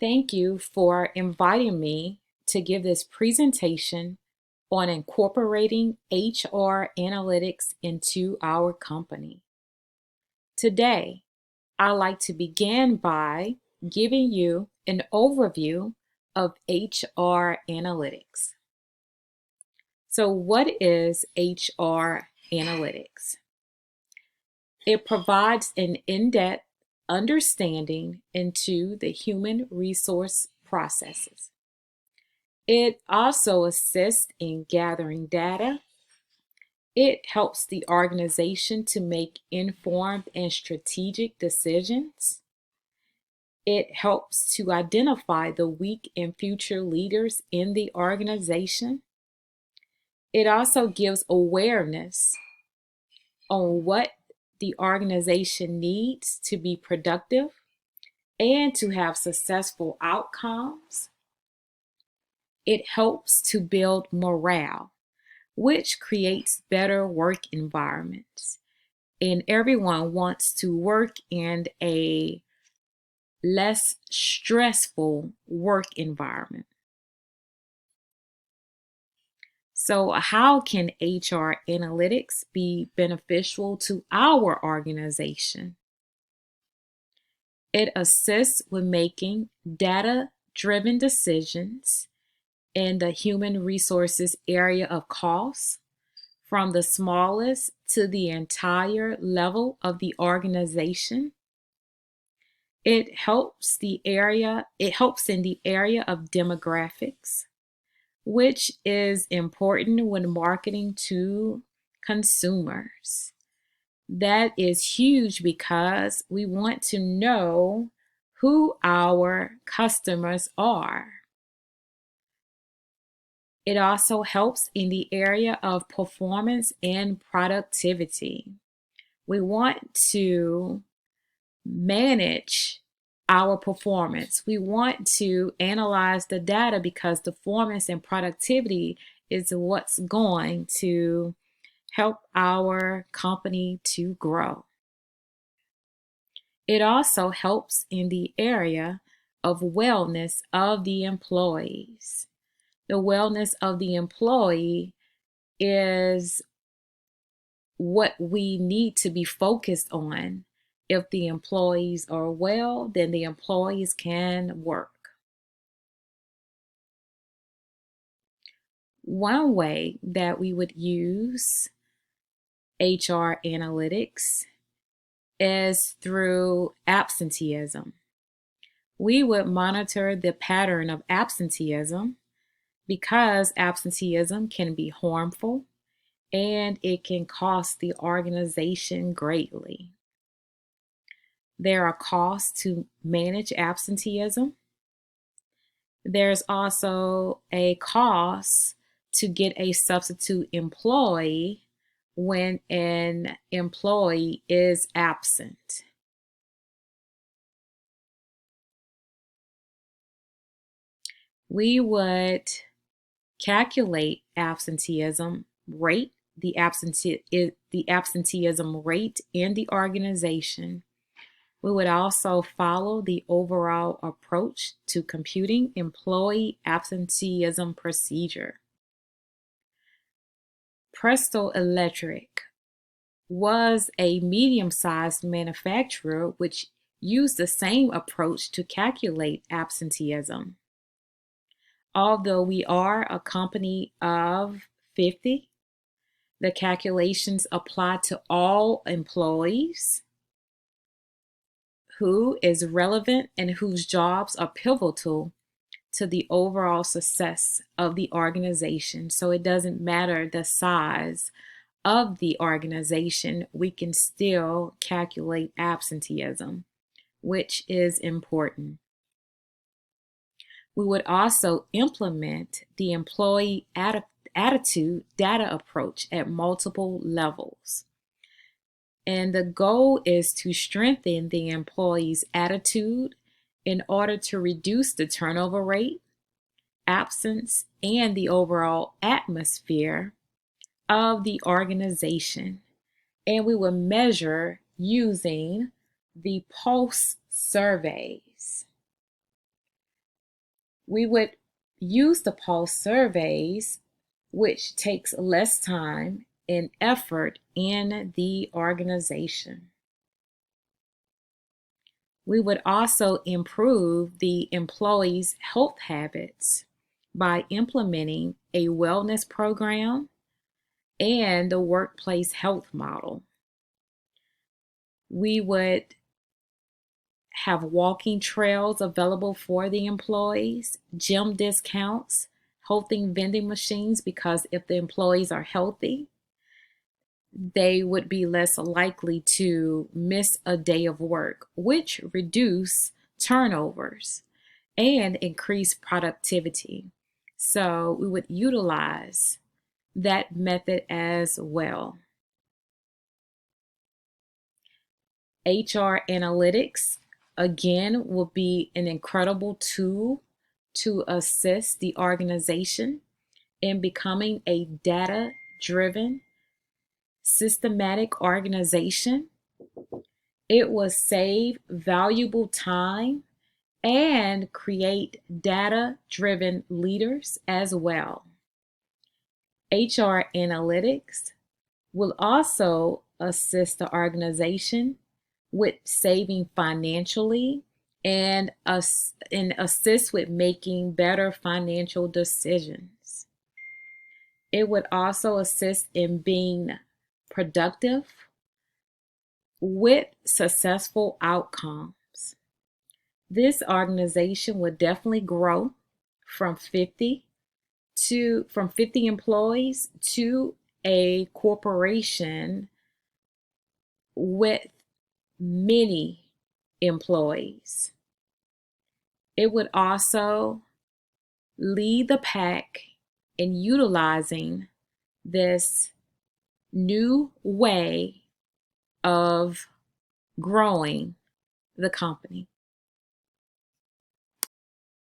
Thank you for inviting me to give this presentation on incorporating HR analytics into our company. Today, I'd like to begin by giving you an overview of HR analytics. So, what is HR analytics? It provides an in-depth understanding into the human resource processes. It also assists in gathering data. It helps the organization to make informed and strategic decisions. It helps to identify the weak and future leaders in the organization. It also gives awareness on what the organization needs to be productive and to have successful outcomes. It helps to build morale, which creates better work environments. And everyone wants to work in a less stressful work environment. So, how can HR analytics be beneficial to our organization? It assists with making data-driven decisions in the human resources area of costs, from the smallest to the entire level of the organization. It helps in the area of demographics, which is important when marketing to consumers. That is huge because we want to know who our customers are. It also helps in the area of performance and productivity. We want to manage our performance. We want to analyze the data because the performance and productivity is what's going to help our company to grow. It also helps in the area of wellness of the employees. The wellness of the employee is what we need to be focused on. If the employees are well, then the employees can work. One way that we would use HR analytics is through absenteeism. We would monitor the pattern of absenteeism because absenteeism can be harmful and it can cost the organization greatly. There are costs to manage absenteeism. There's also a cost to get a substitute employee when an employee is absent. We would calculate absenteeism rate, the absenteeism rate in the organization. We would also follow the overall approach to computing employee absenteeism procedure. Presto Electric was a medium-sized manufacturer which used the same approach to calculate absenteeism. Although we are a company of 50, the calculations apply to all employees who is relevant and whose jobs are pivotal to the overall success of the organization. So it doesn't matter the size of the organization, we can still calculate absenteeism, which is important. We would also implement the employee attitude data approach at multiple levels. And the goal is to strengthen the employee's attitude in order to reduce the turnover rate, absence, and the overall atmosphere of the organization. And we will measure using the pulse surveys. We would use the pulse surveys, which takes less time and effort in the organization. We would also improve the employees' health habits by implementing a wellness program and the workplace health model. We would have walking trails available for the employees, gym discounts, healthy vending machines, because if the employees are healthy, they would be less likely to miss a day of work, which reduce turnovers and increase productivity. So we would utilize that method as well. HR analytics, again, will be an incredible tool to assist the organization in becoming a data-driven, systematic organization. It will save valuable time and create data-driven leaders as well. HR analytics will also assist the organization with saving financially and assist with making better financial decisions. It would also assist in being productive with successful outcomes. This organization would definitely grow from 50 employees to a corporation with many employees. It would also lead the pack in utilizing this new way of growing the company.